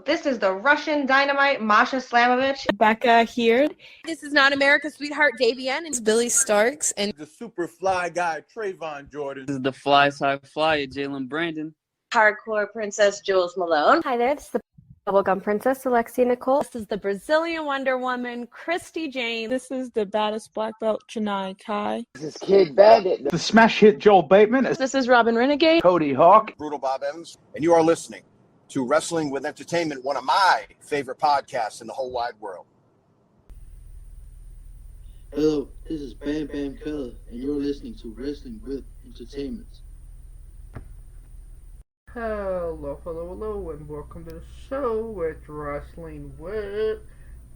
This is the Russian Dynamite, Masha Slamovich. Becca here. This is not America's Sweetheart, Davian. It's Billy Starks. And the super fly guy, Trayvon Jordan. This is the fly side flyer, Jalen Brandon. Hardcore Princess, Jules Malone. Hi there, this is the Bubblegum Princess, Alexia Nicole. This is the Brazilian Wonder Woman, Christy Jane. This is the baddest black belt, Chennai Kai. This is Kid Bandit. The smash hit Joel Bateman. This is Robin Renegade. Cody Hawk. Brutal Bob Evans. And you are listening to Wrestling with Entertainment, one of my favorite podcasts in the whole wide world. Hello, this is Bam Quaade, and you're listening to Wrestling with Entertainment. Hello, and welcome to the show with Wrestling with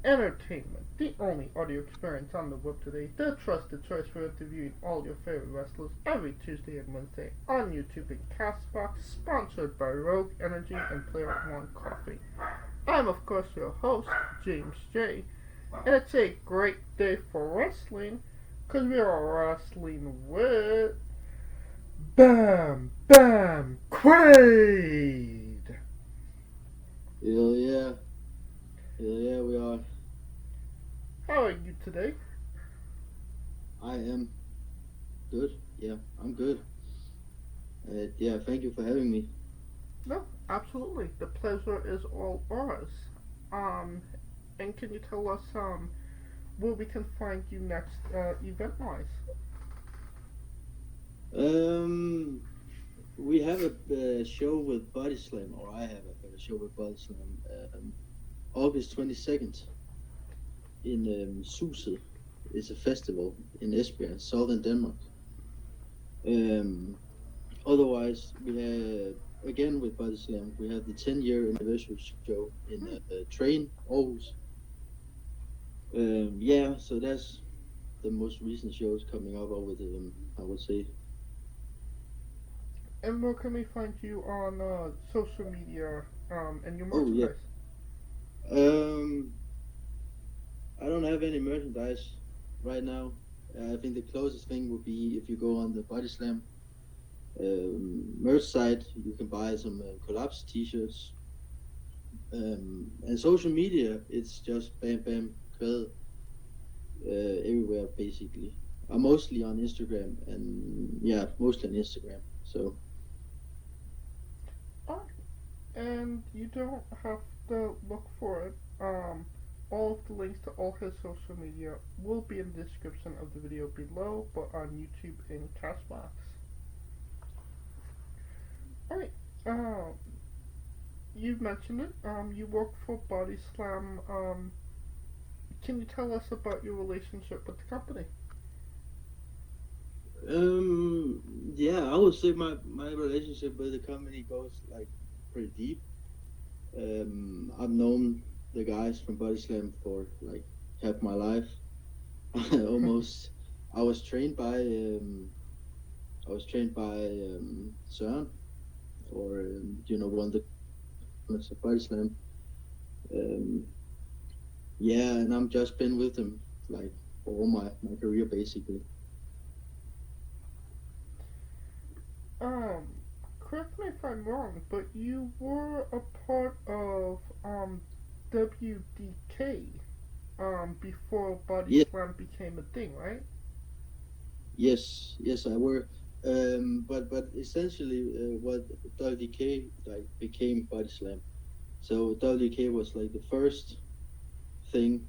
Entertainment, the only audio experience on the web today, the trusted choice for interviewing all your favorite wrestlers every Tuesday and Wednesday on YouTube and Castbox, sponsored by Rogue Energy and Player One Coffee. I'm, of course, your host, James J., and it's a great day for wrestling, because we are wrestling with Bam Quaade! Hell yeah, we are. How are you today? I am good. Yeah, I'm good. Thank you for having me. No, absolutely. The pleasure is all ours. And can you tell us where we can find you next, event-wise? We have a show with Body Slam, or I have a show with Body Slam, August 22nd in Suse. It's a festival in Esbjerg, southern Denmark. Otherwise, we have, again with Body Slam, we have the 10-year anniversary show in Train, Aarhus. So that's the most recent shows coming up over the, I would say. And where can we find you on social media and your merchandise? I don't have any merchandise right now. I think the closest thing would be if you go on the Body Slam merch site, you can buy some collapse t-shirts. And social media, it's just Bam Quaade everywhere basically. I'm mostly on Instagram, so. And you don't have to look for it. All of the links to all his social media will be in the description of the video below, but on YouTube and Castbox. Alright, you've mentioned it, you work for Body Slam. Can you tell us about your relationship with the company? I would say my relationship with the company goes like pretty deep. I've known the guys from Body Slam for like half my life, almost. I was trained by Søren, or one of the Body Slam. And I've just been with them like all my career basically. Correct me if I'm wrong, but you were a part of WDK before Body Slam became a thing, right? Yes, I were. But essentially, what WDK like became Body Slam. So WDK was like the first thing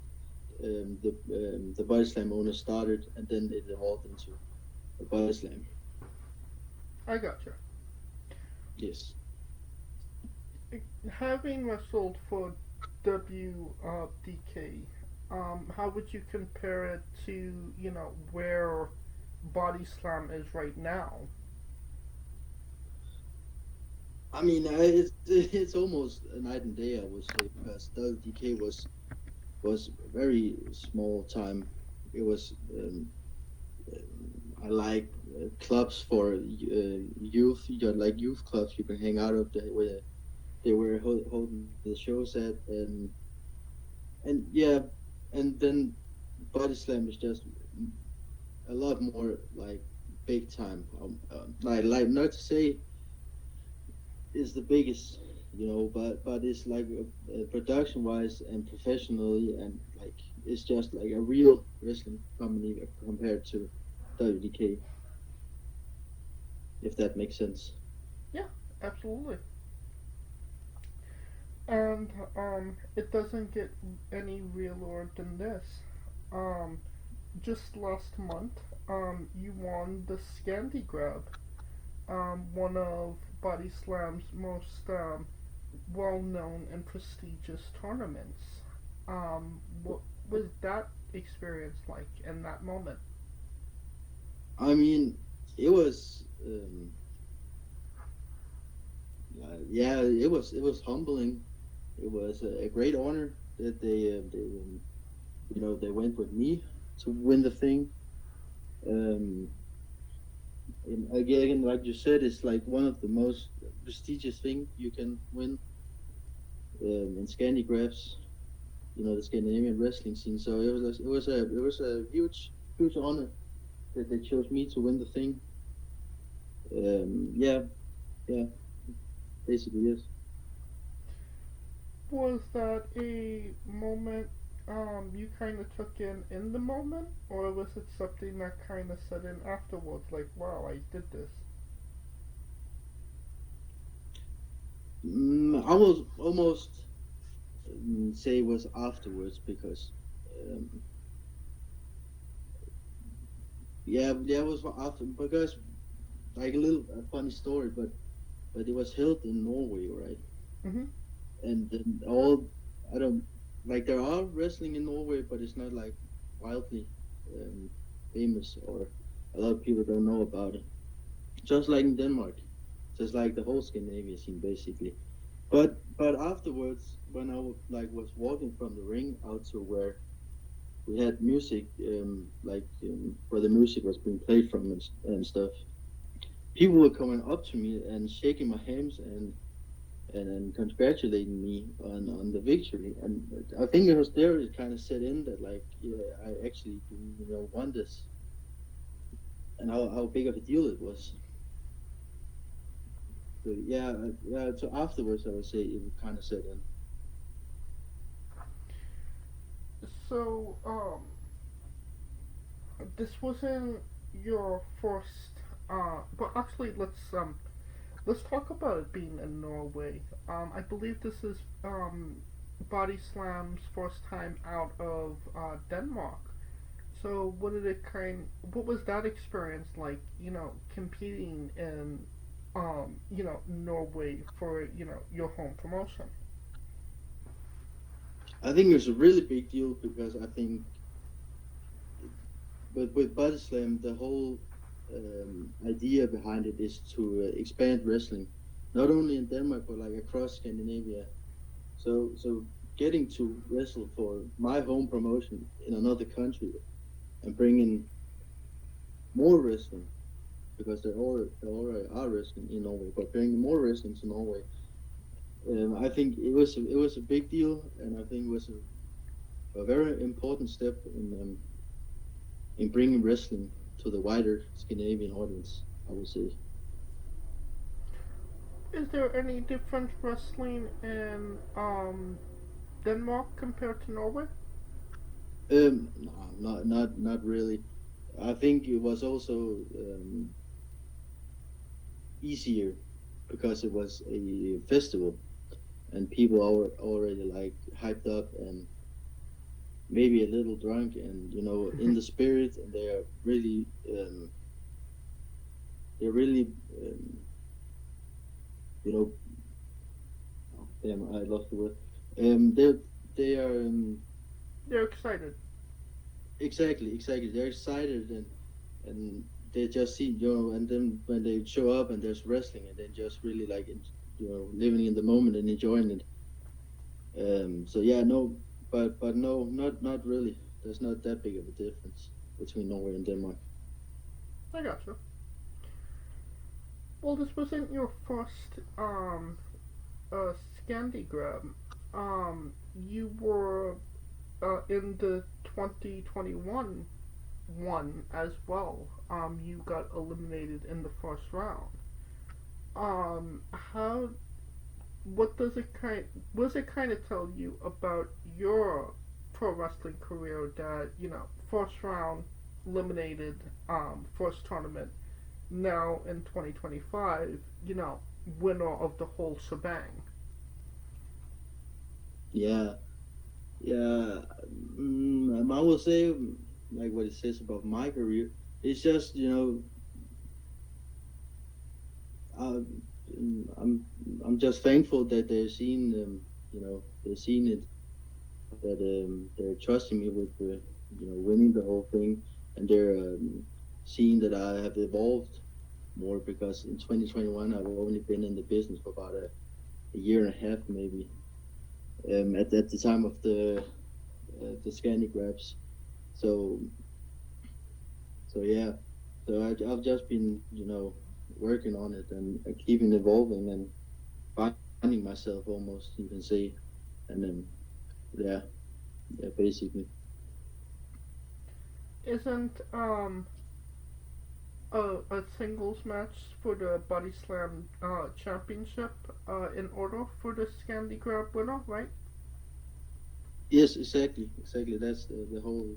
the Body Slam owner started, and then it evolved into a Body Slam. I gotcha. Yes. Having wrestled for WDK, how would you compare it to, where Body Slam is right now? I mean, it's almost a night and day, I would say, because WDK was very small time. It was I like clubs for youth. You got like youth clubs you can hang out of where they were holding the shows at, and then Body Slam is just a lot more like big time. Like not to say is the biggest but it's like production wise and professionally, and like it's just like a real wrestling company compared to WDK, if that makes sense. Yeah, absolutely. And it doesn't get any realer than this. Um, just last month, you won the Scandi Grab, one of Body Slam's most well-known and prestigious tournaments. What was that experience like in that moment? I mean, it was it was humbling. It was a great honor that they went with me to win the thing. And again, like you said, it's like one of the most prestigious thing you can win in Scandi Graps, the Scandinavian wrestling scene. So it was a huge honor that they chose me to win the thing. Yeah, basically yes. Was that a moment you kind of took in the moment, or was it something that kind of set in afterwards, like, wow, I did this? I will almost say it was afterwards, because it was after, because like a funny story, but it was held in Norway, right? Mm-hmm. And then all, I don't, like, there are wrestling in Norway, but it's not like wildly famous, or a lot of people don't know about it. Just like in Denmark, just like the whole Scandinavia scene basically. But afterwards, when I was walking from the ring out to where we had music, where the music was being played from and stuff, people were coming up to me and shaking my hands and congratulating me on the victory. And I think it was there it kind of set in that, like, yeah, I actually won this, and how big of a deal it was. So so afterwards I would say it kind of set in. So, this wasn't your first, but actually let's talk about it being in Norway. I believe this is Body Slam's first time out of Denmark. So what was that experience like, competing in Norway for, your home promotion? I think it was a really big deal, because I think with Body Slam, the whole idea behind it is to expand wrestling, not only in Denmark but like across Scandinavia. So getting to wrestle for my home promotion in another country and bringing more wrestling, because there already are wrestling in Norway, but bringing more wrestling to Norway, I think it was a big deal, and I think it was a very important step in bringing wrestling to the wider Scandinavian audience, I would say. Is there any different wrestling in Denmark compared to Norway? No, not really. I think it was also easier because it was a festival, and people are already like hyped up and maybe a little drunk, and in the spirit, and they're really oh, damn, I lost the word. They are They're excited. Exactly. They're excited, and they just see, and then when they show up and there's wrestling, and they just really like, living in the moment and enjoying it. So yeah, no, but no, not really. There's not that big of a difference between Norway and Denmark. I gotcha. Well, this wasn't your first Scandi Grab. You were in the 2021 one as well. You got eliminated in the first round. How what does it kind of tell you about your pro wrestling career that, first round eliminated, first tournament, now in 2025, winner of the whole shebang? Yeah, yeah. I will say, like what it says about my career, it's just, I'm just thankful that they've seen, they've seen it, that they're trusting me with, winning the whole thing, and they're seeing that I have evolved more, because in 2021 I've only been in the business for about a year and a half, maybe. At the time of the Scandi Graps, so yeah, so I've just been, working on it and keeping evolving and finding myself, almost, you can say, and then yeah, basically. Isn't a singles match for the Body Slam championship in order for the Scandi Grab winner, right? Yes, exactly. That's the whole,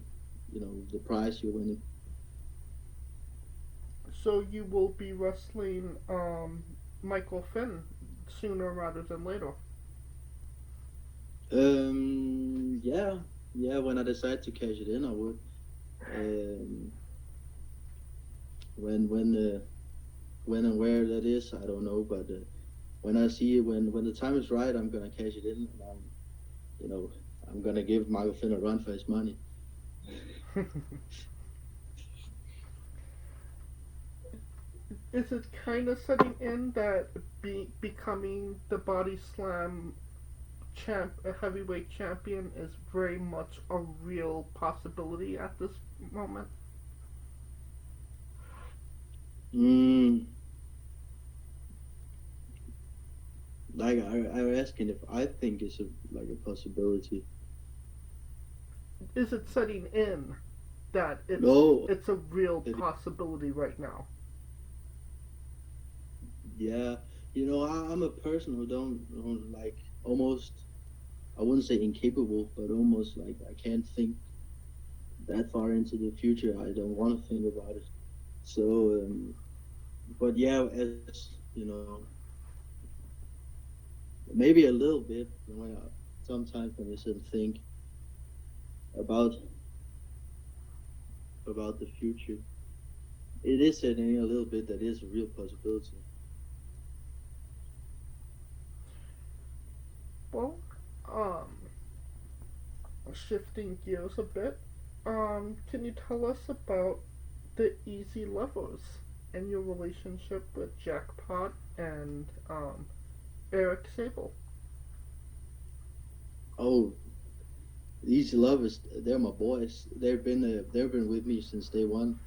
the prize you're winning. So you will be wrestling Michael Finn sooner rather than later. Yeah. When I decide to cash it in, I would. When and where that is, I don't know. But when I see it, when the time is right, I'm gonna cash it in, and I'm gonna give Michael Finn a run for his money. Is it kind of setting in that becoming the Body Slam a heavyweight champion is very much a real possibility at this moment? Like, I'm asking if I think it's a possibility. Is it setting in that it's a real possibility right now? Yeah, I'm a person who don't like, almost, I wouldn't say incapable, but almost like I can't think that far into the future. I don't want to think about it. So, but yeah, as maybe a little bit. Sometimes when I sort of think about the future, it is setting a little bit that is a real possibility. Well, shifting gears a bit, can you tell us about the Easy Lovers and your relationship with Jackpot and Eric Sable? Oh, Easy Lovers, they're my boys. They've been with me since day one,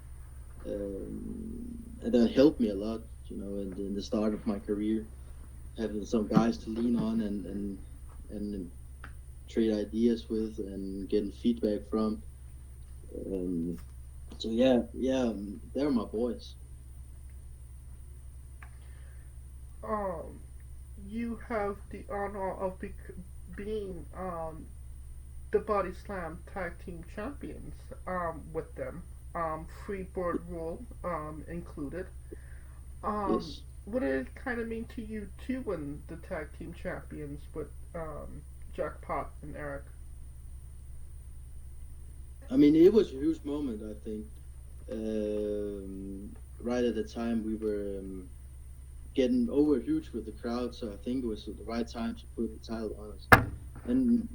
and that helped me a lot, in the start of my career, having some guys to lean on and trade ideas with and getting feedback from. So yeah, they're my boys. You have the honor of being the Body Slam Tag Team Champions with them. Freeboard rule included. Yes. What did it kind of mean to you to win the Tag Team Champions with Jackpot and Eric? I mean, it was a huge moment, I think. Right at the time, we were getting over huge with the crowd, so I think it was the right time to put the title on us. And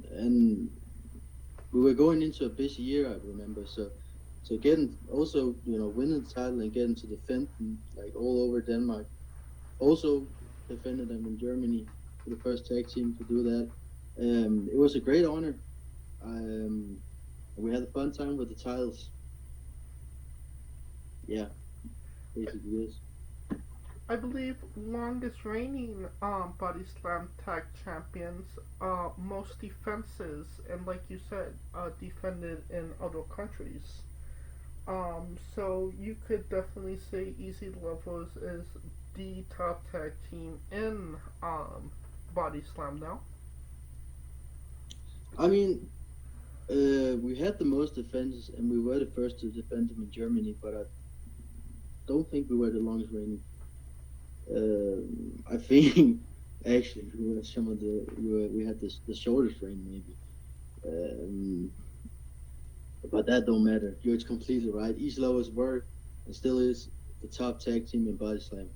we were going into a busy year, I remember. So getting also, winning the title and getting to defend them, like, all over Denmark. Also defended them in Germany for the first tag team to do that. It was a great honor. We had a fun time with the titles. Yeah, basically is. I believe longest reigning Body Slam Tag Champions, most defenses, and like you said, defended in other countries. So you could definitely say Easy Lovers is the top tag team in body slam now? I mean, we had the most defenses, and we were the first to defend them in Germany, but I don't think we were the longest reigning. I think actually we were some of we had the shortest reign maybe. But that don't matter. You're completely right. East Lovers were and still is the top tag team in body slam.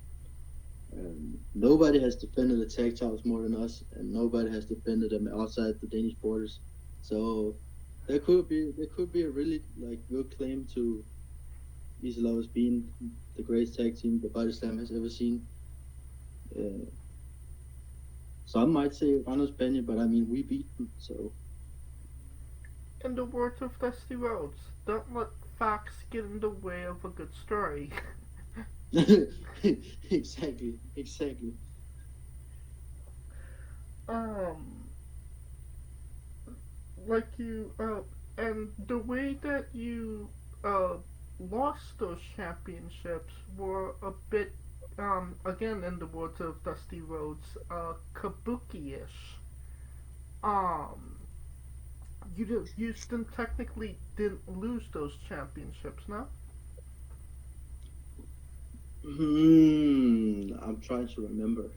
Nobody has defended the tag titles more than us, and nobody has defended them outside the Danish borders. So there could be a really good claim to East Lovers being the greatest tag team the body slam has ever seen. Some might say Randers Benny, but I mean we beat them. So. In the words of Dusty Rhodes, don't let facts get in the way of a good story. Exactly. Like you, and the way that you, lost those championships were a bit, again in the words of Dusty Rhodes, kabuki-ish. You technically didn't lose those championships, no? I'm trying to remember.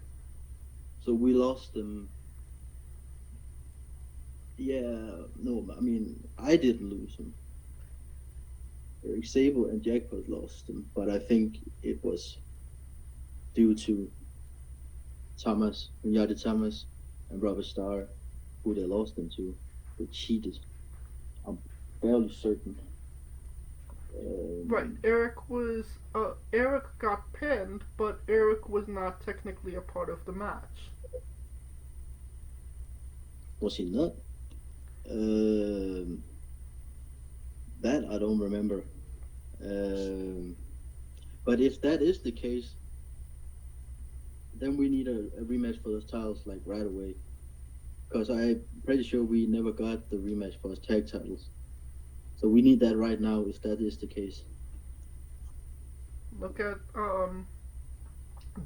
So we lost them. Yeah, no, I mean, I didn't lose them. Eric Sable and Jackpot lost them, but I think it was due to Thomas, Yadi Thomas, and Robert Starr, who they lost them to, who cheated. I'm fairly certain. Right, Eric got pinned, but Eric was not technically a part of the match. Was he not? That I don't remember. But if that is the case, then we need a rematch for those titles like right away. Because I'm pretty sure we never got the rematch for those tag titles. So we need that right now if that is the case. Look at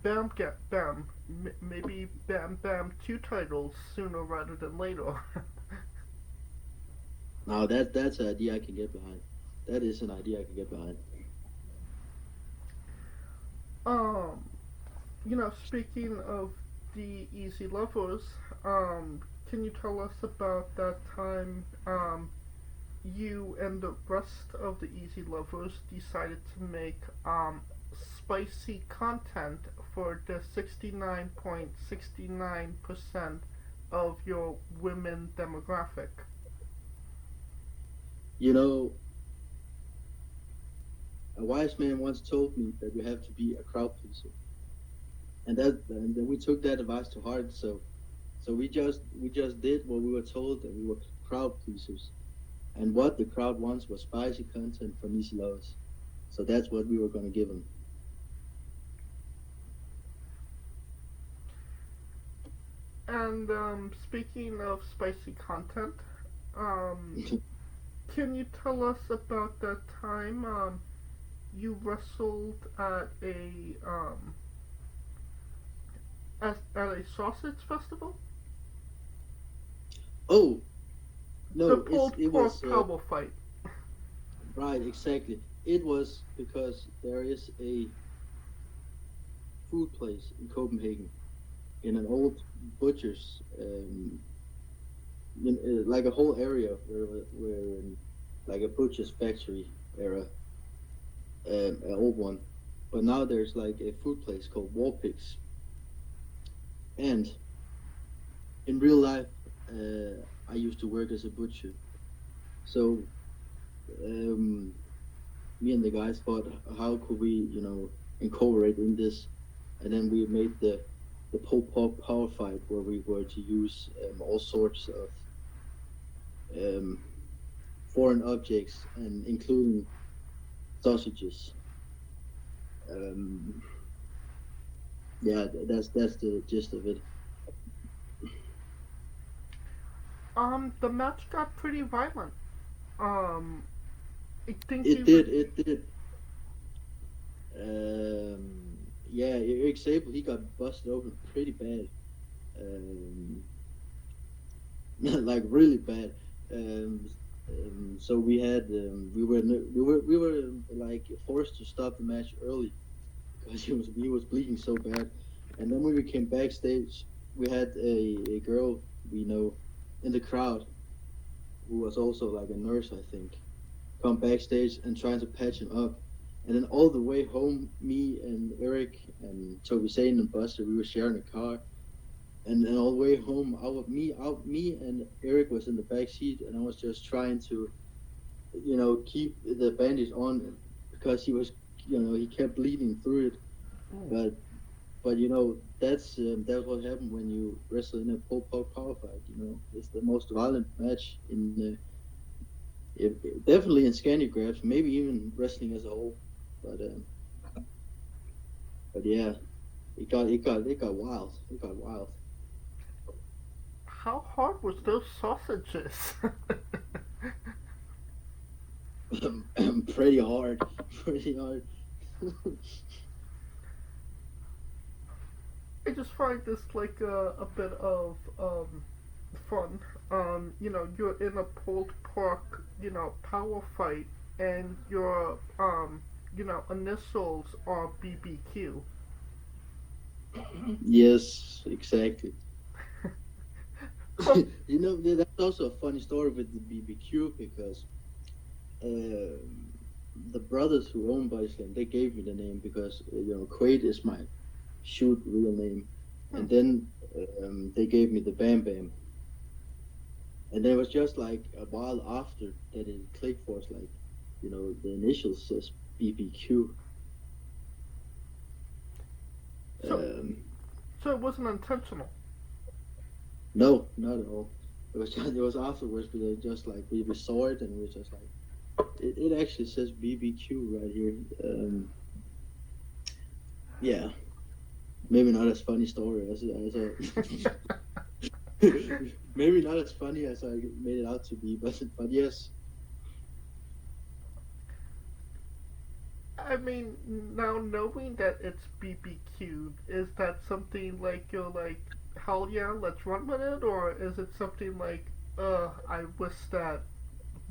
Bam. Maybe Bam 2 titles sooner rather than later. Now that's an idea I can get behind. That is an idea I can get behind. Speaking of the Easy Lovers, can you tell us about that time you and the rest of the Easy Lovers decided to make spicy content for the 69.69% of your women demographic? You know, a wise man once told me that you have to be a crowd pleaser, and then we took that advice to heart. So we just did what we were told, and we were crowd pleasers. And what the crowd wants was spicy content from Easy Lovers. So that's what we were going to give them. And speaking of spicy content, can you tell us about that time you wrestled at a sausage festival? Oh, no, the it Pork was Powerfight. right, exactly. It was because there is a food place in Copenhagen, in an old butcher's, like a whole area where like a butcher's factory era, an old one. But now there's like a food place called War Pigs. And in real life, I used to work as a butcher. So me and the guys thought, how could we, incorporate in this? And then we made the Pork Powerfight, where we were to use all sorts of foreign objects, and including sausages. Yeah, that's the gist of it. The match got pretty violent. It did. Yeah, Eric Sable, he got busted open pretty bad. like really bad. So we had we were like forced to stop the match early because he was bleeding so bad. And then when we came backstage, we had a girl we know in the crowd who was also like a nurse, I think, come backstage and trying to patch him up. And then all the way home, me and Eric and Toby Sane and Buster, we were sharing a car. And then all the way home, me and Eric was in the back seat, and I was just trying to, keep the bandage on because he was, he kept bleeding through it. But that's what happened when you wrestle in a Pork Powerfight. It's the most violent match in definitely in Scandi Graps, maybe even wrestling as a whole. But yeah, it got wild. It got wild. How hard was those sausages? Pretty hard. Pretty hard. I just find this like a bit of fun. You're in a pulled pork, power fight, and your initials are BBQ. Yes, exactly. That's also a funny story with the BBQ because the brothers who own Bodyslam, they gave me the name because Quaade is my real name, and then they gave me the Bam Bam, and then it was just like a while after that it clicked for us, like the initials says BBQ. So it wasn't intentional. No, not at all. It was afterwards, but it just like we saw it and we were just like, it actually says BBQ right here. Yeah, maybe not as funny story as maybe not as funny as I made it out to be, but yes. I mean, now knowing that it's BBQ, is that something like you're like, hell yeah, let's run with it, or is it something like, I wish that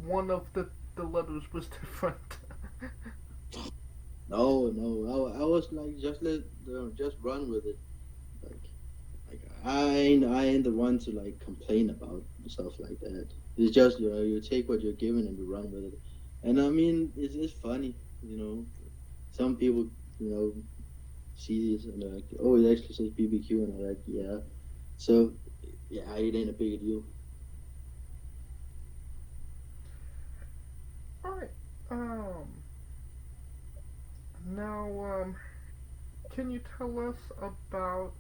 one of the letters was different? No, I was like, just run with it. Like I ain't the one to like complain about stuff like that. It's just you take what you're given and you run with it. And I mean, it's funny, Some people, see this and they're like, oh, it actually says BBQ, and I'm like, yeah. So, yeah, it ain't a big deal. Alright, now, can you tell us about,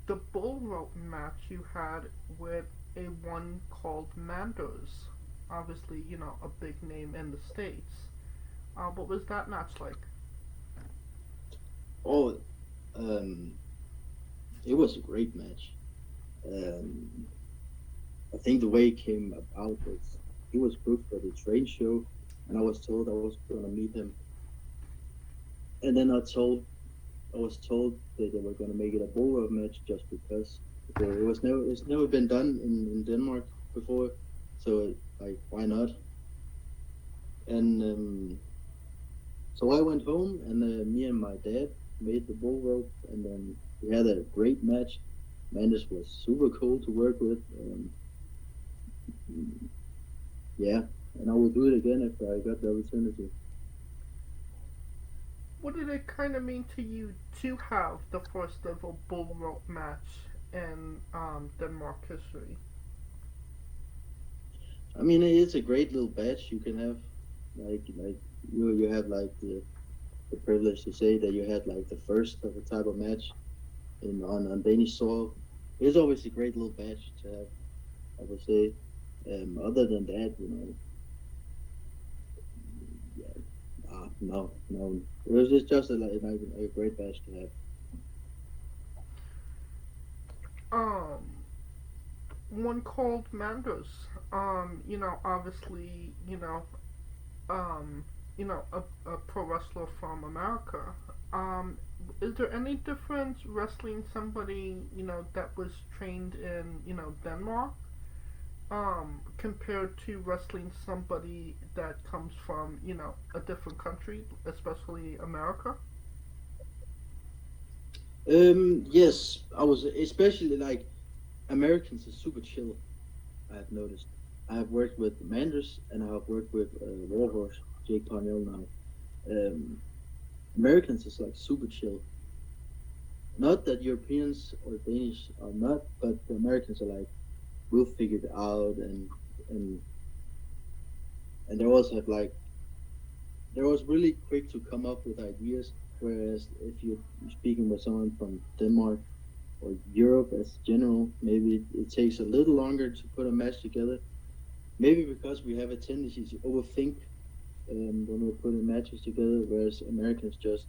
the bull rope match you had with a one called Manders? Obviously, a big name in the States. What was that match like? Oh, it was a great match. I think the way it came about was he was booked for the trade show, and I was told I was going to meet him. And then I was told that they were going to make it a bull rope match just because it's never been done in Denmark before, so like why not? And so I went home, and me and my dad made the bull rope, and then we had a great match. Manders was super cool to work with. Yeah, and I will do it again if I got the opportunity. What did it kind of mean to you to have the first ever bull rope match in Denmark history? I mean, it's a great little badge you can have. Like you have like the privilege to say that you had like the first of a type of match on Danish soil. It's always a great little badge to have, I would say. Other than that, yeah, no. It was just a great badge to have. One called Manders. Obviously, a pro wrestler from America. Is there any difference wrestling somebody, that was trained in, Denmark compared to wrestling somebody that comes from, a different country, especially America? Yes, I was especially like Americans are super chill. I have noticed. I have worked with Manders and I have worked with Warhorse, Jake Parnell now. Americans is like super chill. Not that Europeans or Danish are not, but the Americans are like, we'll figure it out, and they also have like, they're always really quick to come up with ideas. Whereas if you're speaking with someone from Denmark or Europe as general, maybe it takes a little longer to put a match together. Maybe because we have a tendency to overthink when we're putting matches together, whereas Americans just,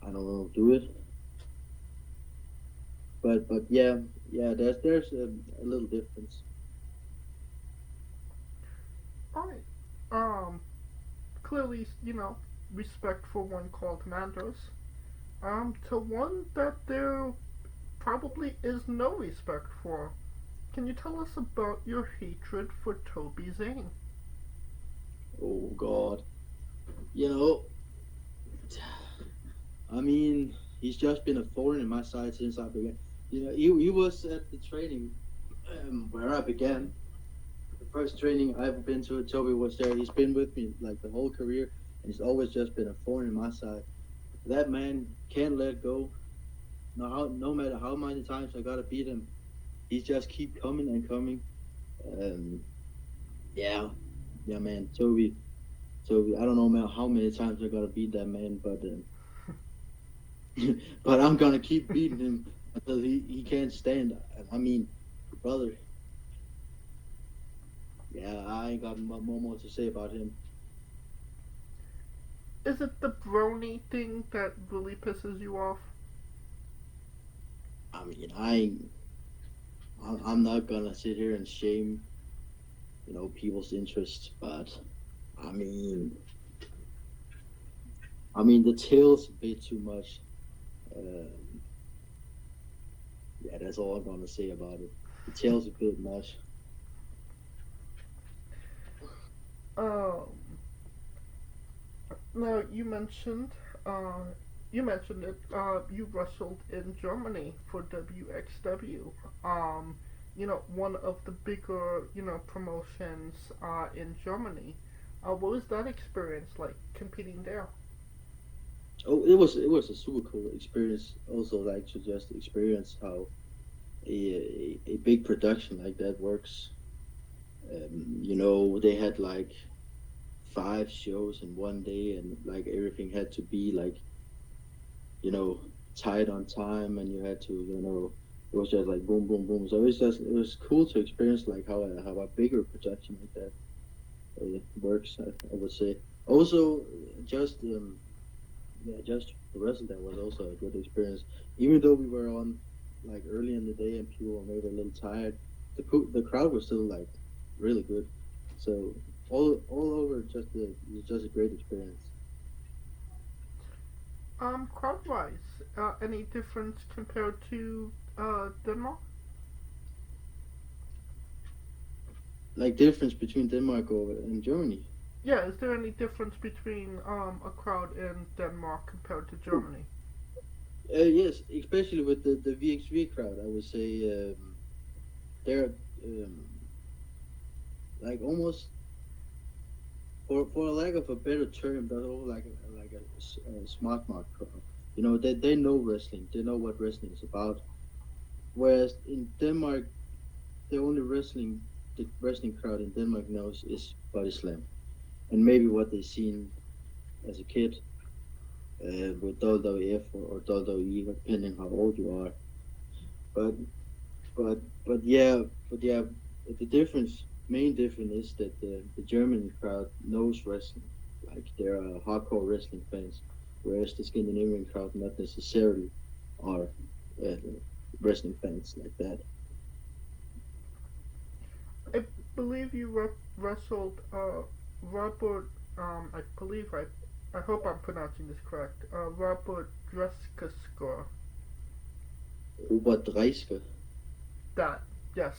I don't know, do it. But yeah, there's a little difference. Alright. Clearly, respect for one called Manders. To one that there probably is no respect for. Can you tell us about your hatred for Toby Zane? Oh God. I mean, he's just been a thorn in my side since I began. He was at the training where I began. The first training I've ever been to, Toby was there. He's been with me like the whole career, and he's always just been a thorn in my side. That man can't let go. No matter how many times I gotta beat him, he just keep coming and coming. Yeah, man, Toby. I don't know, man, how many times I gotta beat that man, but but I'm gonna keep beating him until he can't stand. I mean, brother. Yeah, I ain't got more to say about him. Is it the brony thing that really pisses you off? I mean, I'm not gonna sit here and shame, people's interests, but I mean, the tail's a bit too much. Yeah, that's all I'm gonna say about it. The tail's a bit much. Now you mentioned that you wrestled in Germany for WXW. One of the bigger promotions in Germany. What was that experience like competing there? Oh, it was a super cool experience. Also, like to just experience how a big production like that works. They had like 5 shows in one day, and like everything had to be like, tight on time, and you had to, it was just like boom, boom, boom. So it was cool to experience like how a bigger production like that works. I would say. Also, just the rest of that was also a good experience. Even though we were on like early in the day and people were maybe a little tired, the crowd was still like really good. So all over, just a great experience. Crowd-wise, any difference compared to Denmark? Like difference between Denmark and Germany? Yeah, is there any difference between a crowd in Denmark compared to Germany? Yes, especially with the VXV crowd, I would say they're like almost, for lack of a better term, they're all like a smart mark crowd. They know wrestling. They know what wrestling is about. Whereas in Denmark, the wrestling crowd in Denmark knows is body slam, and maybe what they've seen as a kid with WWF or WWE, depending how old you are. But yeah, the main difference is that the German crowd knows wrestling, like they're hardcore wrestling fans, whereas the Scandinavian crowd not necessarily are wrestling fans like that. I believe you wrestled Robert. I hope I'm pronouncing this correct. Robert Dreskaskor. Robert Dreisker. That, yes.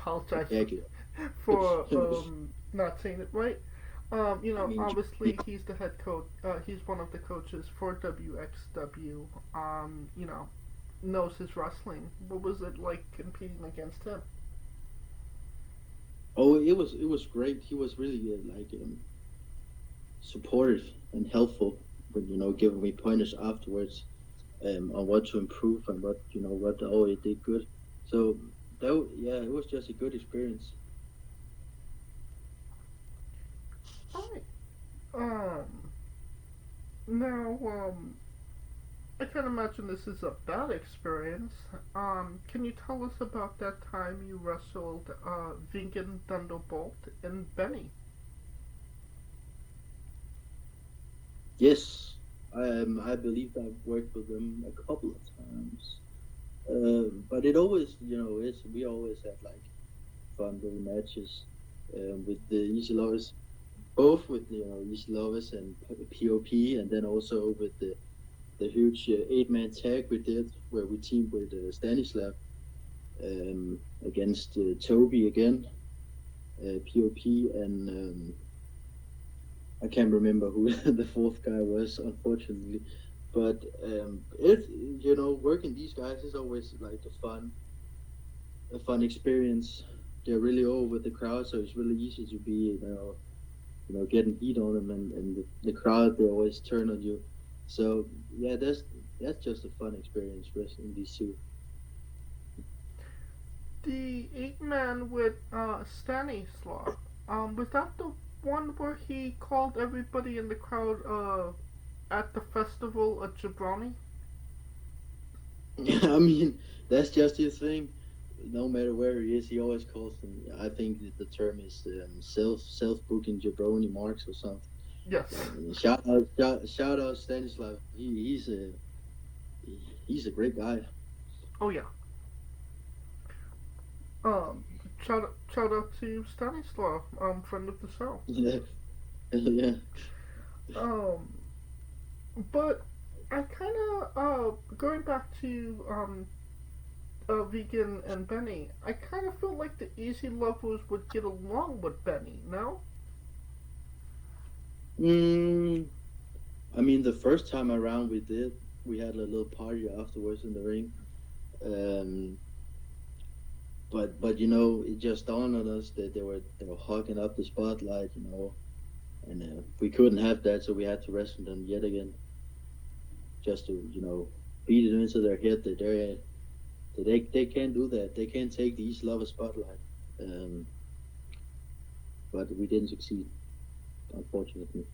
apologize Thank you. for not saying it right. I mean, Obviously he's the head coach. He's one of the coaches for WXW. Knows his wrestling. What was it like competing against him? oh, it was great. He was really supportive and helpful, but giving me pointers afterwards on what to improve and what it did good. So it was just a good experience. Alright. Now, I can imagine this is a bad experience. Can you tell us about that time you wrestled Vegan Thunderbolt and Benny? Yes, I believe I've worked with them a couple of times, but it always, we always had like fun little matches with the Easy Lovers, both with Easy Lovers and POP, and then also with the huge 8-man tag we did, where we teamed with Stanislav against Toby again, POP, and I can't remember who the fourth guy was, unfortunately. But working these guys is always like a fun experience. They're really over with the crowd, so it's really easy to be getting heat on them, and the crowd, they always turn on you. So yeah, that's just a fun experience wrestling these two. The 8-man with Stanislav, was that the one where he called everybody in the crowd at the festival a jabroni? I mean, that's just his thing. No matter where he is, he always calls them. I think the term is self-booking jabroni marks or something. Yes. Shout out Stanislav. He's a great guy. Oh yeah. Shout out to Stanislav, friend of the show. Yeah. Yeah. But I kind of going back to Vegan and Benny. I kind of feel like the Easy Lovers would get along with Benny. No? I mean, the first time around we had a little party afterwards in the ring. But it just dawned on us that they were hogging up the spotlight, and we couldn't have that, so we had to wrestle them yet again, just to beat it into their head that they can't do that. They can't take the East Lover spotlight. But we didn't succeed, unfortunately.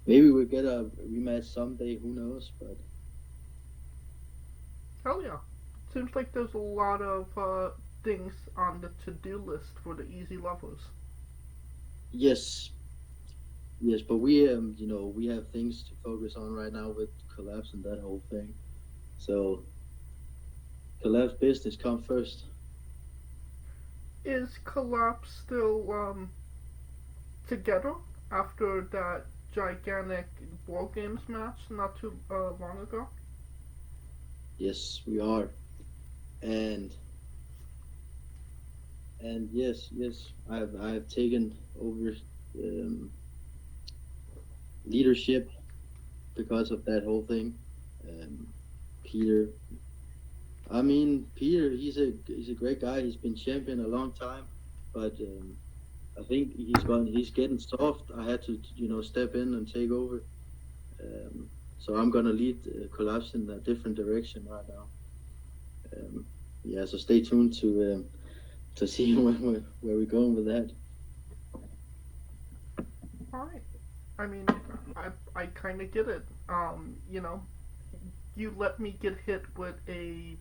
Maybe we'll get a rematch someday. Who knows? But Hell yeah! Seems like there's a lot of things on the to-do list for the Easy Lovers. yes, but we we have things to focus on right now with Collapse and that whole thing. So Collapse business come first. Is Collapse still together after that gigantic War Games match not too long ago? Yes, we are, and yes, I've taken over leadership because of that whole thing. Peter, he's a great guy. He's been champion a long time, but I think he's getting soft. I had to step in and take over. So I'm gonna lead Collapse in a different direction right now. So stay tuned to see where we're going with that. Alright. I mean, I kind of get it. You let me get hit with a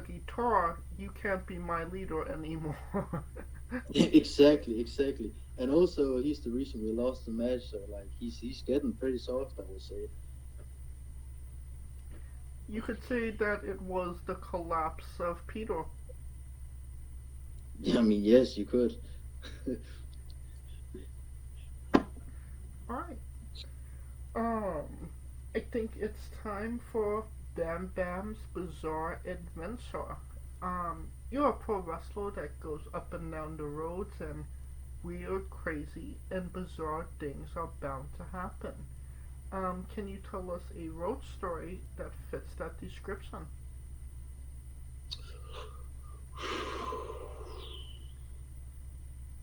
guitar, you can't be my leader anymore. Exactly. And also, he's the reason we lost the match. So he's getting pretty soft, I would say. You could say that it was the collapse of Peter. Yeah, yes, you could. Alright. I think it's time for Bam Bam's Bizarre Adventure. You're a pro wrestler that goes up and down the roads, and weird, crazy, and bizarre things are bound to happen. Can you tell us a road story that fits that description?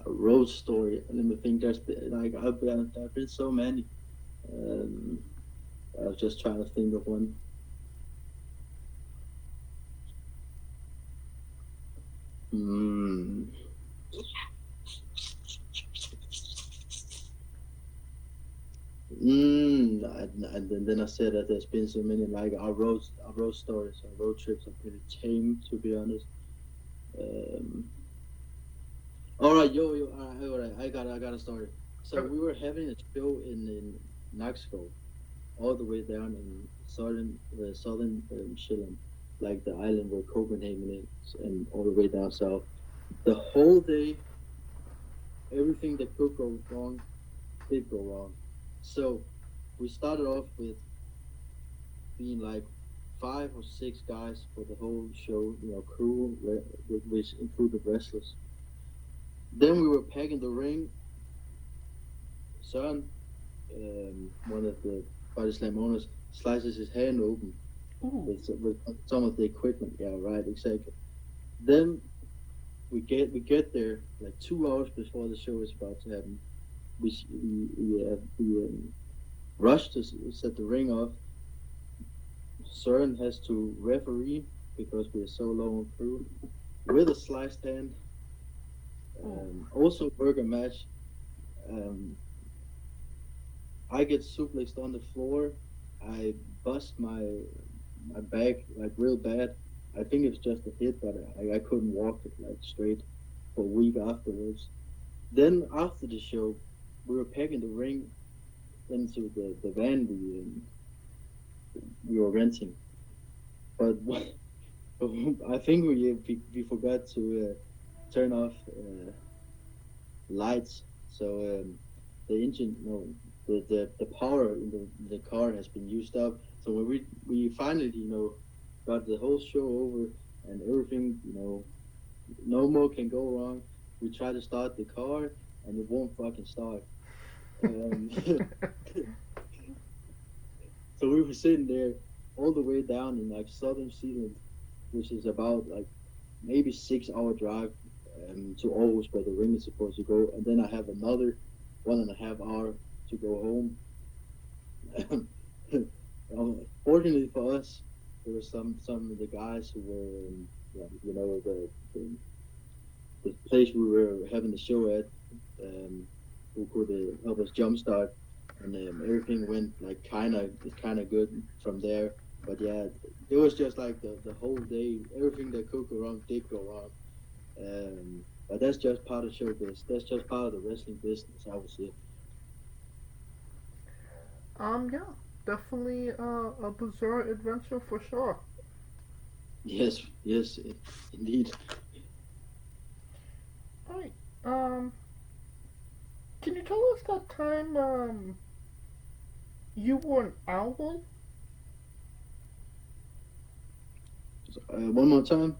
A road story. Let me think. There's been, there've been so many. I was just trying to think of one. And then I said that there's been so many, like our road stories, our road trips are pretty tame, to be honest. All right, all right, I got a story. So we were having a show in Knoxville, all the way down in southern Chile, like the island where Copenhagen is, and all the way down south. The whole day, everything that could go wrong did go wrong. So we started off with being like 5 or 6 guys for the whole show, crew, which included wrestlers. Then we were packing the ring. Søren, one of the Body Slam owners, slices his hand open with some of the equipment. Yeah, right, exactly. Then we get there like 2 hours before the show is about to happen. We rush to set the ring off. Søren has to referee because we're so low on crew with a sliced hand. Also burger match. I get suplexed on the floor. I bust my back like real bad. I think it's just a hit, but I couldn't walk it like straight for a week afterwards. Then after the show, we were packing the ring into the van we were renting. But I think we forgot to turn off lights, so the engine, the power in the car has been used up. So when we finally, got the whole show over and everything, no more can go wrong. We try to start the car and it won't fucking start. So we were sitting there all the way down in like southern Zealand, which is about like maybe 6-hour drive to Aarhus where the ring is supposed to go, and then I have another 1.5 hour to go home. Fortunately for us, there were some of the guys who were, the place we were having the show at, who could help us jumpstart, and everything went like kind of good from there. But yeah, it was just like the whole day, everything that could go wrong did go wrong. But that's just part of show business. That's just part of the wrestling business, I would say. Yeah, definitely a bizarre adventure for sure. Yes, indeed. Alright, can you tell us that time, you were an owl? One more time?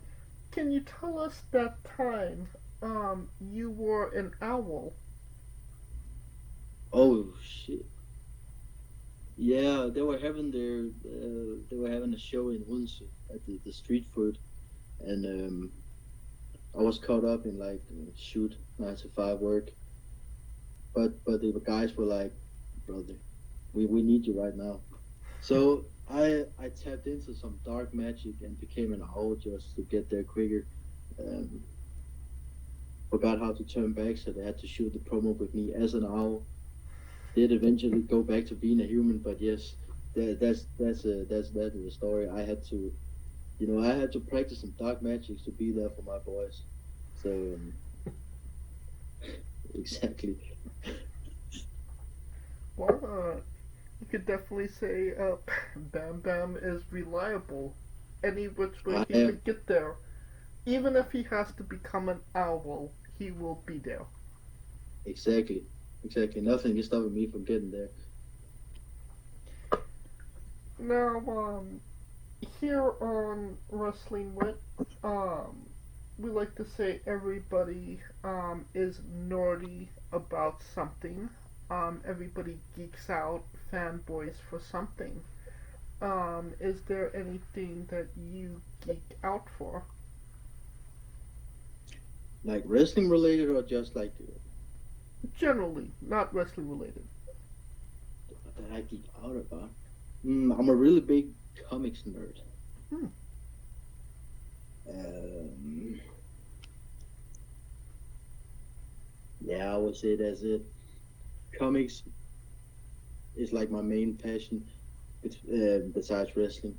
Can you tell us that time, you were an owl? Oh shit! Yeah, they were having a show in Odense at the street food, and I was caught up in like 9 to 5 work, but the guys were like, brother, we need you right now. So I tapped into some dark magic and became an owl just to get there quicker. Forgot how to turn back, so they had to shoot the promo with me as an owl. Did eventually go back to being a human, but yes, that's the story. I had to practice some dark magic to be there for my boys. So exactly. Well, you could definitely say Bam Bam is reliable. Any which way he could get there. Even if he has to become an owl, he will be there. Exactly. Nothing is stopping me from getting there. Now, here on Wrestling With, we like to say everybody is nerdy about something. Everybody geeks out, fanboys for something. Is there anything that you geek out for? Like wrestling related or just like Generally, not wrestling related. that I geek out about? I'm a really big comics nerd. Yeah, I would say that's it. Comics is like my main passion besides wrestling.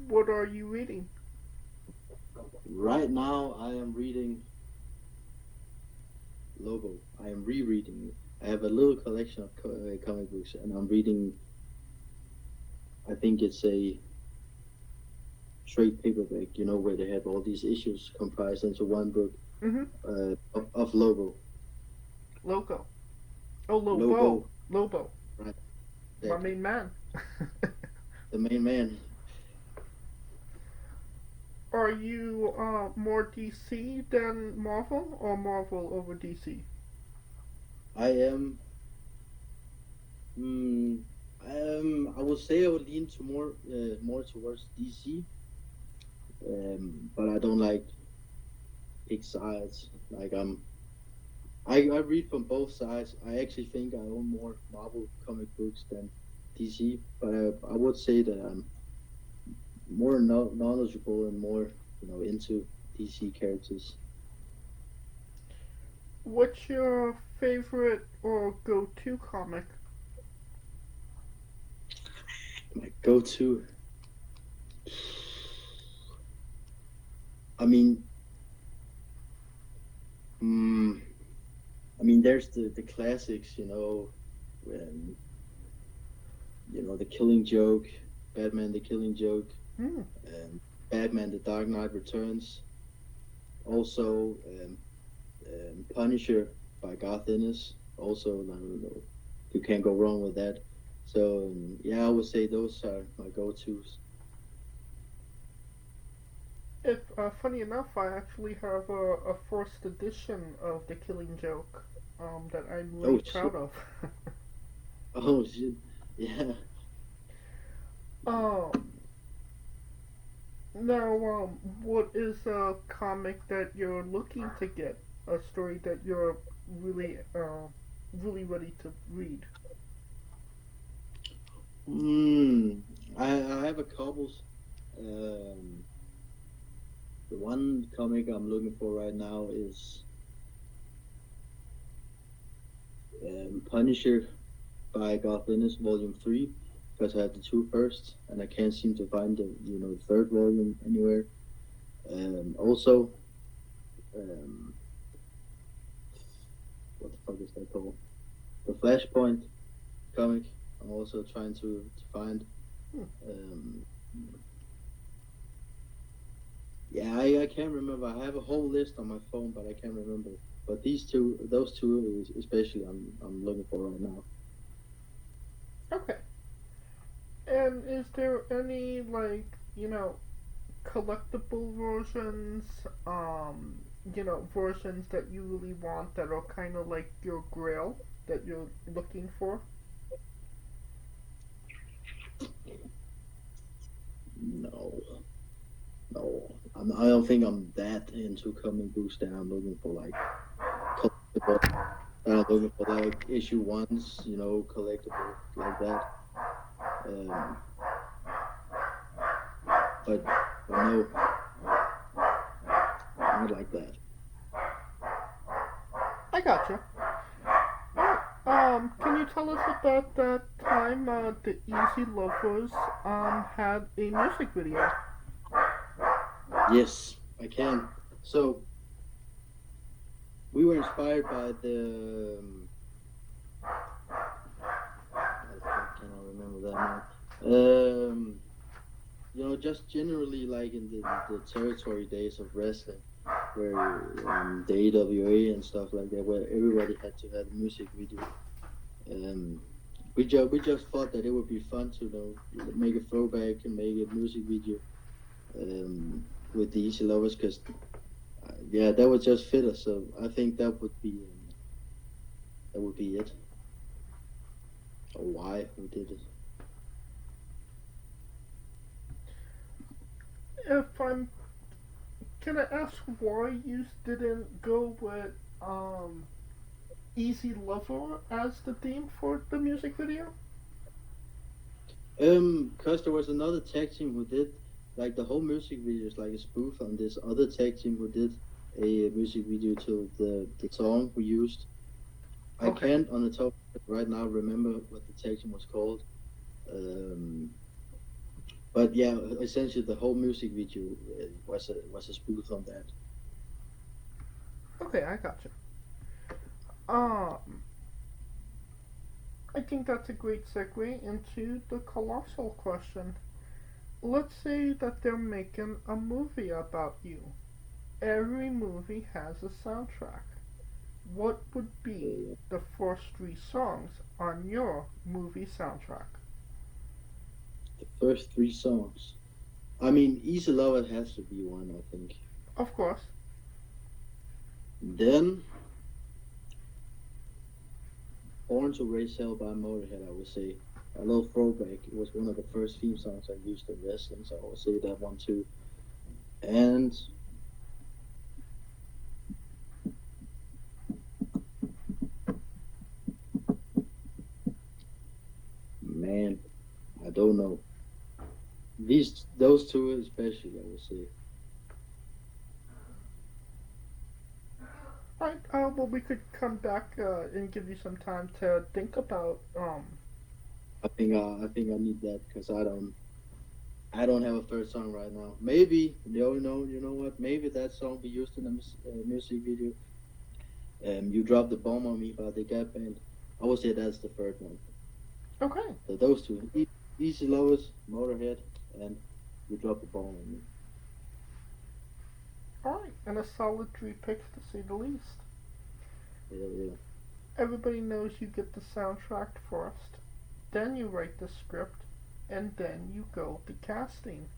What are you reading? Right now, I am reading Lobo. I am rereading it. I have a little collection of comic books, and I'm reading. I think it's a straight paperback, where they have all these issues comprised into one book of Lobo. Loco. Oh, Lobo. Lobo. Lobo. Right. My main man. The main man. Are you more DC than Marvel, or Marvel over DC? I am. I would say I would lean to more towards DC, but I don't like pick sides. Like I read from both sides. I actually think I own more Marvel comic books than DC, but I would say that I'm more knowledgeable and more into DC characters. What's your favorite or go-to comic? My go-to. I mean, there's the classics, The Killing Joke, Batman: The Killing Joke, and Batman: The Dark Knight Returns. Also, Punisher by Garth Ennis. Also, I don't know, you can't go wrong with that. So I would say those are my go-tos. Funny enough, I actually have a first edition of The Killing Joke that I'm really proud of. Oh shit! Yeah. Now, what is a comic that you're looking to get? A story that you're really ready to read? I have a couple. The one comic I'm looking for right now is Punisher by Garth Ennis, Volume 3, because I have the two first, and I can't seem to find the third volume anywhere. Also, what the fuck is that called? The Flashpoint comic. I'm also trying to find. I can't remember. I have a whole list on my phone, but I can't remember. But those two especially, I'm looking for right now. Okay. And is there any collectible versions, versions that you really want that are kind of like your grail that you're looking for? No. I don't think I'm that into comic books that I'm looking for collectible. I'm looking for issue ones, collectible like that. But no, not like that. I gotcha. Can you tell us about that time the Easy Lovers had a music video? Yes, I can. So, we were inspired by the... I cannot remember that now. Just generally in the territory days of wrestling, where the AWA and stuff like that, where everybody had to have a music video. We just thought that it would be fun to make a throwback and make a music video with the Easy Lovers, because yeah, that would just fit us. So I think that would be it. Or why we did it. Can I ask why you didn't go with Easy Lover as the theme for the music video? Cause there was another tag team who did, like, the whole music video is like a spoof on this other tag team who did a music video to the song we used. I can't on the top right now remember what the tag team was called. But yeah, essentially the whole music video was a spoof on that. Okay, I gotcha. I think that's a great segue into the colossal question. Let's say that they're making a movie about you. Every movie has a soundtrack. What would be the first 3 songs on your movie soundtrack? The first 3 songs. I mean, Easy Lover has to be one, I think. Of course. Then, Born to Raise Hell by Motorhead, I would say. A little throwback. It was one of the first theme songs I used in wrestling, so I would say that one too. And man, I don't know. Those 2 especially, I would say. Alright, well, we could come back and give you some time to think about. I think I need that because I don't have a first song right now. Maybe you know what? Maybe that song we used in the music video. You Dropped the Bomb on Me by the Gap Band. I would say that's the third one. Okay. So those 2, Easy Lovers, Motorhead, and You Dropped the Bomb on Me. Alright, and a solid 3 picks to say the least. Yeah. Everybody knows you get the soundtrack first, then you write the script, and then you go to casting.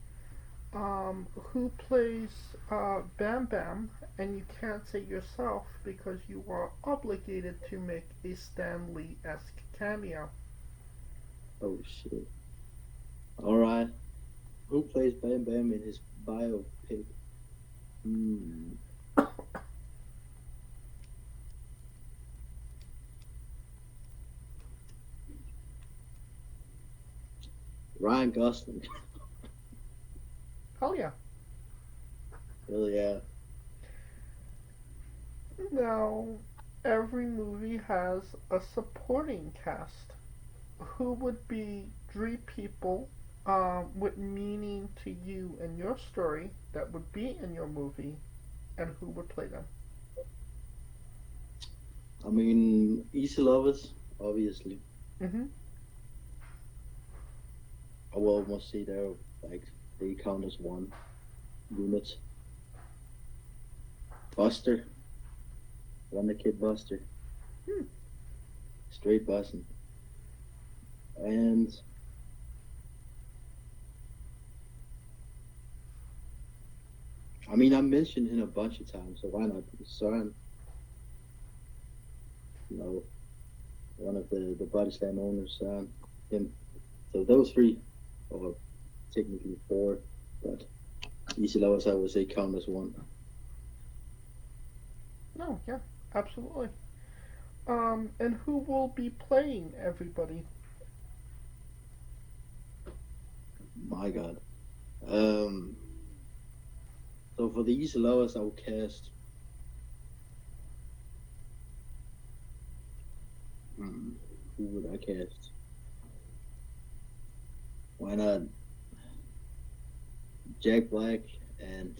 Who plays Bam Bam? And you can't say yourself because you are obligated to make a Stan Lee-esque cameo. Oh shit. Alright. Who plays Bam Bam in his biopic? Ryan Gosling. Hell yeah. Hell yeah. Now, every movie has a supporting cast. Who would be 3 people with meaning to you and your story that would be in your movie, and who would play them? I mean, Easy Lovers, obviously. Mm-hmm. I will almost say they're like they count as one unit. Buster, Wonder Kid Buster, straight bussin', and I mean I mentioned him a bunch of times, so why not Søren? You know, one of the Body Slam owners, him. So those 3, or technically 4, but Easy Lovers I would say count as one. No, yeah, absolutely. And who will be playing everybody? My God. So for the Easy Lovers I will cast who would I cast? Why not Jack Black and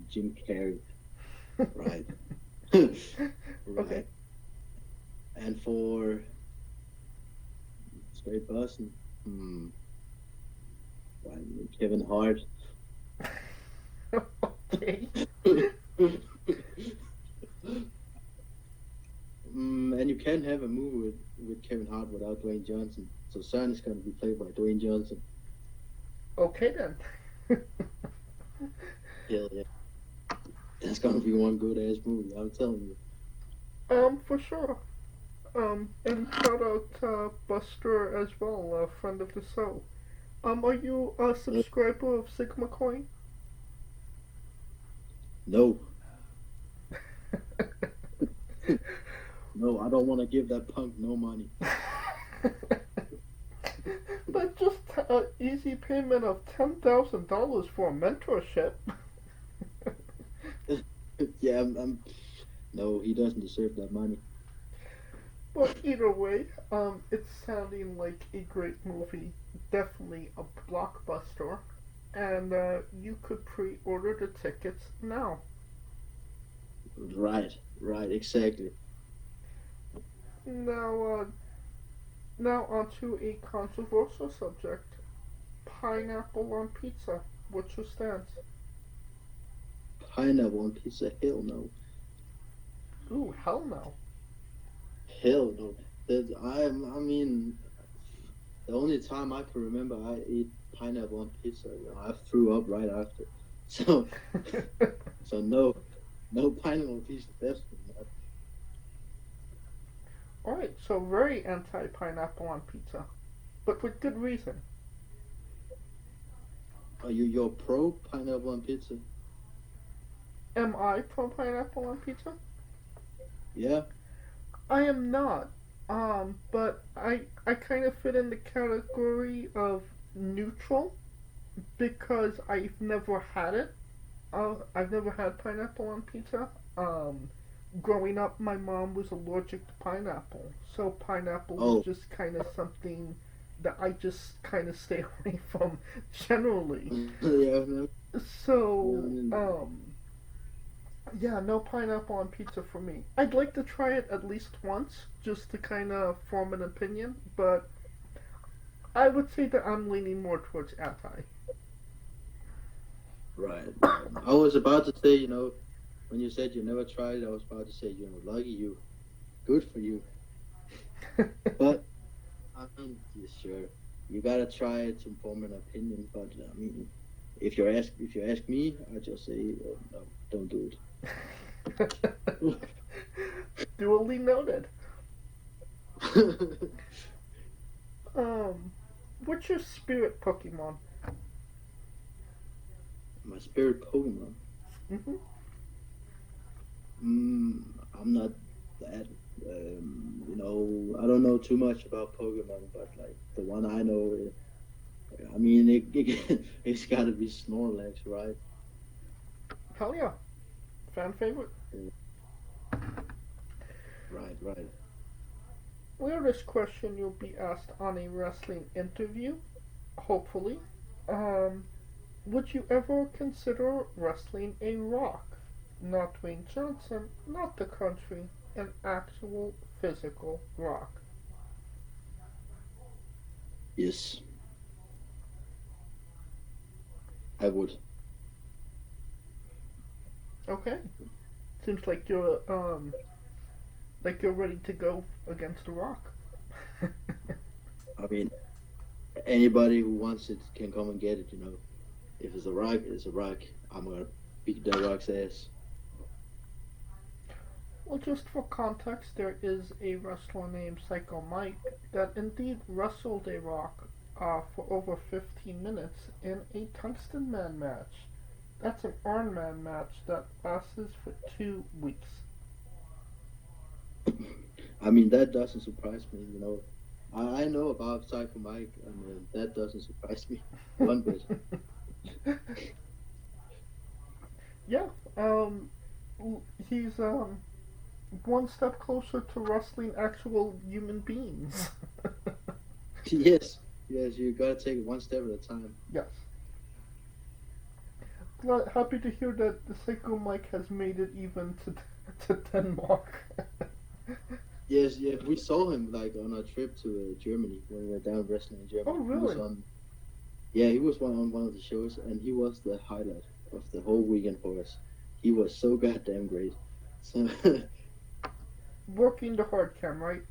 Jim Carrey? Right. Right. Okay. And for straight bussin', Kevin Hart. Okay. And you can't have a movie with Kevin Hart without Dwayne Johnson. So Søren is going to be played by Dwayne Johnson. Okay then. Hell yeah. That's gonna be one good ass movie, I'm telling you. For sure. And shout out Buster as well, a friend of the show. Are you a subscriber of Sigma Coin? No. No, I don't want to give that punk no money. But just an easy payment of $10,000 for a mentorship. Yeah, no, he doesn't deserve that money. But either way, it's sounding like a great movie. Definitely a blockbuster. And you could pre-order the tickets now. Right, exactly. Now onto a controversial subject. Pineapple on pizza. What's your stance? Pineapple on pizza? Hell no. Ooh, hell no. Hell no. I mean, the only time I can remember I ate pineapple on pizza, I threw up right after. So, no pineapple on pizza, definitely not. Alright, so very anti-pineapple on pizza. But with good reason. Are you're pro pineapple on pizza? Am I pro pineapple on pizza? Yeah. I am not. But I kind of fit in the category of neutral because I've never had it. I've never had pineapple on pizza. Growing up, my mom was allergic to pineapple, so pineapple was just kind of something that I just kind of stay away from generally. So, yeah, no pineapple on pizza for me. I'd like to try it at least once, just to kind of form an opinion, but I would say that I'm leaning more towards anti. Right. I was about to say, when you said you never tried it, I was about to say, lucky you. Good for you. But, I mean, yeah, sure. You gotta try it to form an opinion, but, I mean, if you ask me, I just say, no, don't do it. Duly noted. What's your spirit Pokemon? My spirit Pokemon? I'm not that, I don't know too much about Pokemon, but, like, the one I know, I mean, it's gotta be Snorlax, right? Hell yeah. Fan favorite? Right. Weirdest question you'll be asked on a wrestling interview, hopefully. Would you ever consider wrestling a Rock? Not Dwayne Johnson, not the country, an actual physical Rock. Yes. I would. Okay. Seems like you're ready to go against the Rock. I mean, anybody who wants it can come and get it, If it's a Rock, it's a Rock. I'm gonna beat that Rock's ass. Well, just for context, there is a wrestler named Psycho Mike that indeed wrestled a Rock for over 15 minutes in a Tungsten Man match. That's an Iron Man match that lasts for 2 weeks. I mean, that doesn't surprise me, I know about Psycho Mike, and that doesn't surprise me one bit. Yeah, he's one step closer to wrestling actual human beings. Yes, you gotta take it one step at a time. Yes. Happy to hear that the Psycho Mike has made it even to Denmark. Yes, we saw him on a trip to Germany when we were down wrestling in Germany. Oh, really? He was on one of the shows, and he was the highlight of the whole weekend for us. He was so goddamn great. So working the hard cam, right?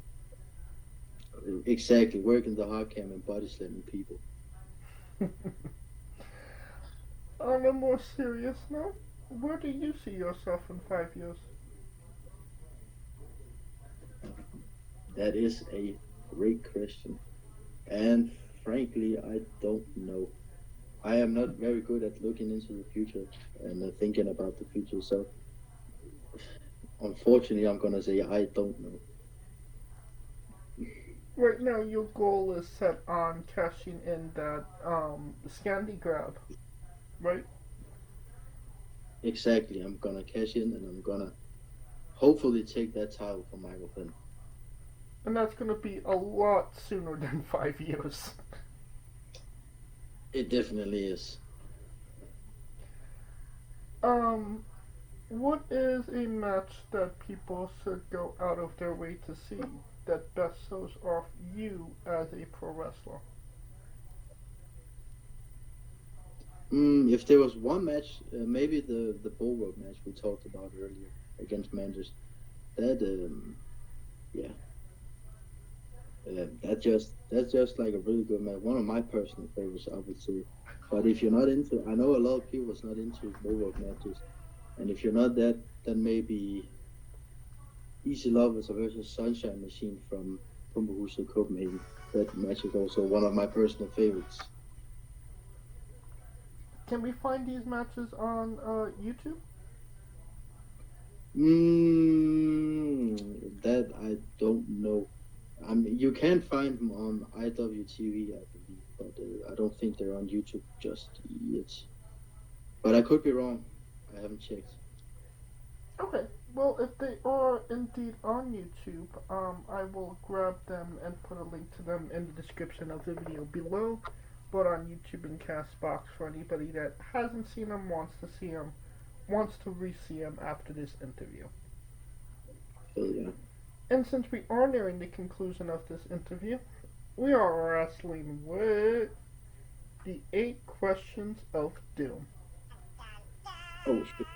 Exactly, working the hard cam and body slamming people. On a more serious note, where do you see yourself in 5 years? That is a great question. And frankly, I don't know. I am not very good at looking into the future and thinking about the future. So, unfortunately, I'm going to say I don't know. Right now, your goal is set on cashing in that Scandi Grab, right? Exactly. I'm going to cash in and I'm going to hopefully take that title from Michael Finn. And that's going to be a lot sooner than 5 years. It definitely is. What is a match that people should go out of their way to see that best shows off you as a pro wrestler? If there was one match, maybe the Bulwark match we talked about earlier against Manders, that yeah, that's just like a really good match. One of my personal favorites, I would say. But if you're not into, I know a lot of people's not into Bulwark matches, and if you're not that, then maybe Easy Lovers versus Sunshine Machine from Pumperhuset, Copenhagen. That match is also one of my personal favorites. Can we find these matches on YouTube? That I don't know. I mean, you can find them on IWTV, I believe, but I don't think they're on YouTube just yet. But I could be wrong. I haven't checked. Okay. Well, if they are indeed on YouTube, I will grab them and put a link to them in the description of the video below. But on YouTube and Castbox for anybody that hasn't seen them, wants to see them, wants to re-see them after this interview. Oh yeah. And since we are nearing the conclusion of this interview, we are wrestling with the 8 questions of doom. Oh shit.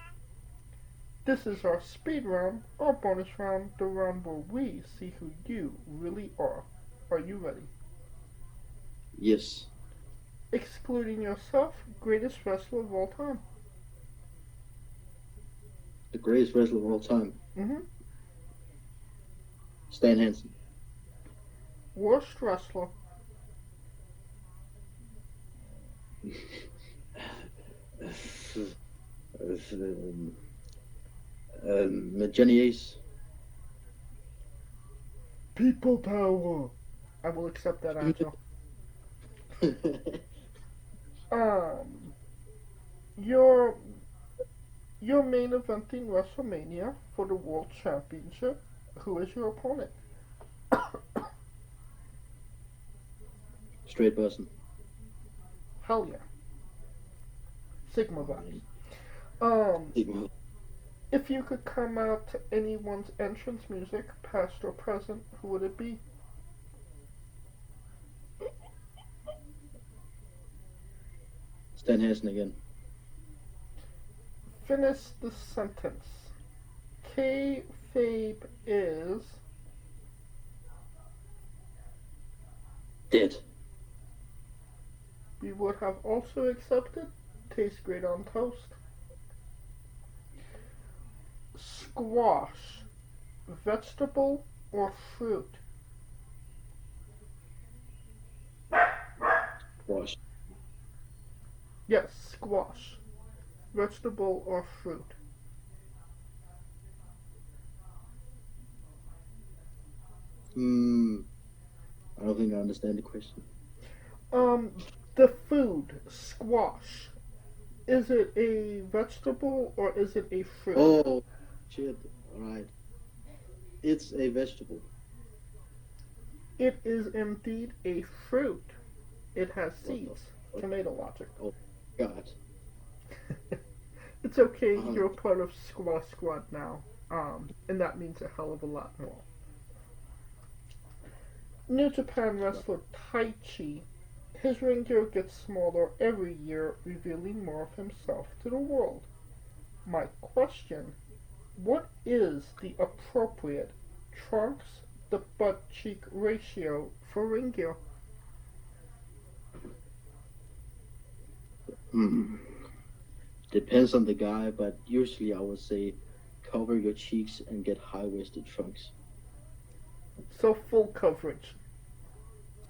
This is our speed round, our bonus round, the round where we see who you really are. Are you ready? Yes. Excluding yourself, greatest wrestler of all time. The greatest wrestler of all time. Stan Hansen. Worst wrestler. Johnny Ace. People power. I will accept that answer. Your main eventing WrestleMania for the World Championship. Who is your opponent? Straight person. Hell yeah. Sigma vibes. Sigma. If you could come out to anyone's entrance music, past or present, who would it be? Stan Hansen again. Finish the sentence. Kayfabe is dead. We would have also accepted. Tastes great on toast. Squash, vegetable or fruit? Squash. Yes, squash. Vegetable or fruit? I don't think I understand the question. The food, squash, is it a vegetable or is it a fruit? Oh, shit. Alright. It's a vegetable. It is indeed a fruit. It has seeds. Tomato logic. Oh, God. It's okay, you're a part of Squash Squad now. And that means a hell of a lot more. New Japan wrestler Taichi. His ring gear gets smaller every year, revealing more of himself to the world. My question, what is the appropriate trunks to butt cheek ratio for ring gear? Depends on the guy, but usually I would say cover your cheeks and get high-waisted trunks. So full coverage.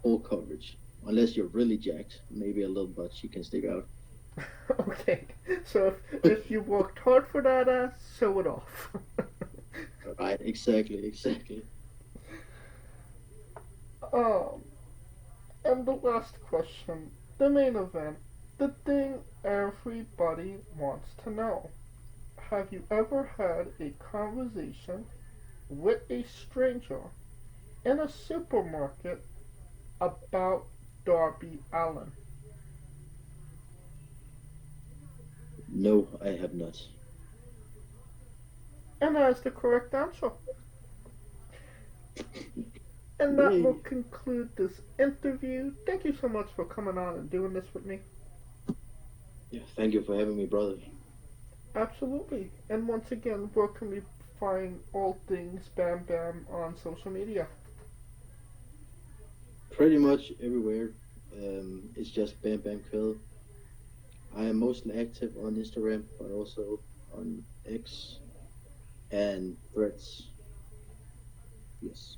Full coverage. Unless you're really jacked, maybe a little butt cheek can stick out. Okay, so if you worked hard for that ass, show it off. Right, exactly. And the last question, the main event, the thing everybody wants to know. Have you ever had a conversation with a stranger in a supermarket about Darby Allin? No, I have not. And that is the correct answer. And that will conclude this interview. Thank you so much for coming on and doing this with me. Yeah, thank you for having me, brother. Absolutely. And once again, where can we find all things Bam Bam on social media? Pretty much everywhere. It's just Bam Bam Quaade. I am mostly active on Instagram, but also on X and Threads. Yes.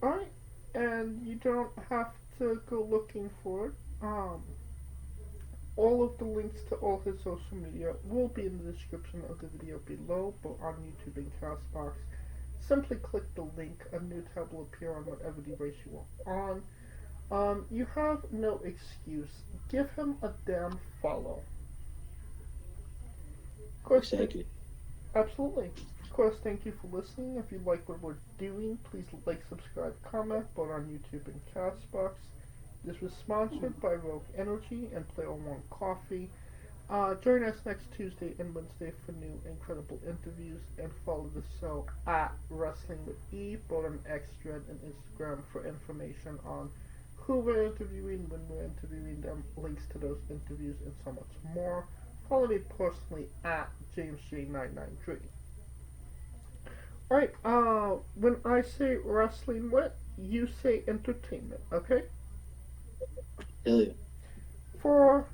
Alright, and you don't have to go looking for it. All of the links to all his social media will be in the description of the video below, both on YouTube and Castbox. Simply click the link, a new tab will appear on whatever device you are on. You have no excuse. Give him a damn follow. Of course, Exactly. absolutely. Of course, thank you for listening. If you like what we're doing, please like, subscribe, comment, both on YouTube and Castbox. This was sponsored by Rogue Energy and Player One Coffee. Join us next Tuesday and Wednesday for new incredible interviews, and follow the show at Wrestling with E, both on X, Thread, and Instagram for information on who we're interviewing, when we're interviewing them, links to those interviews, and so much more. Follow me personally at JamesJ993. Alright, when I say wrestling with, you say entertainment, okay? Hell yeah. For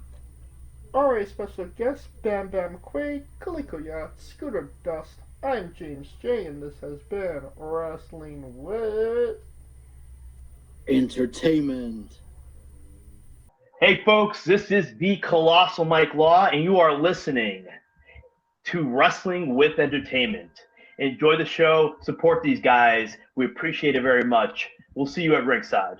our special guest, Bam Bam Quaade, Kaliko Yacht, Scooter Dust, I'm James J, and this has been Wrestling with Entertainment. Hey folks, this is the Colossal Mike Law, and you are listening to Wrestling with Entertainment. Enjoy the show, support these guys. We appreciate it very much. We'll see you at ringside.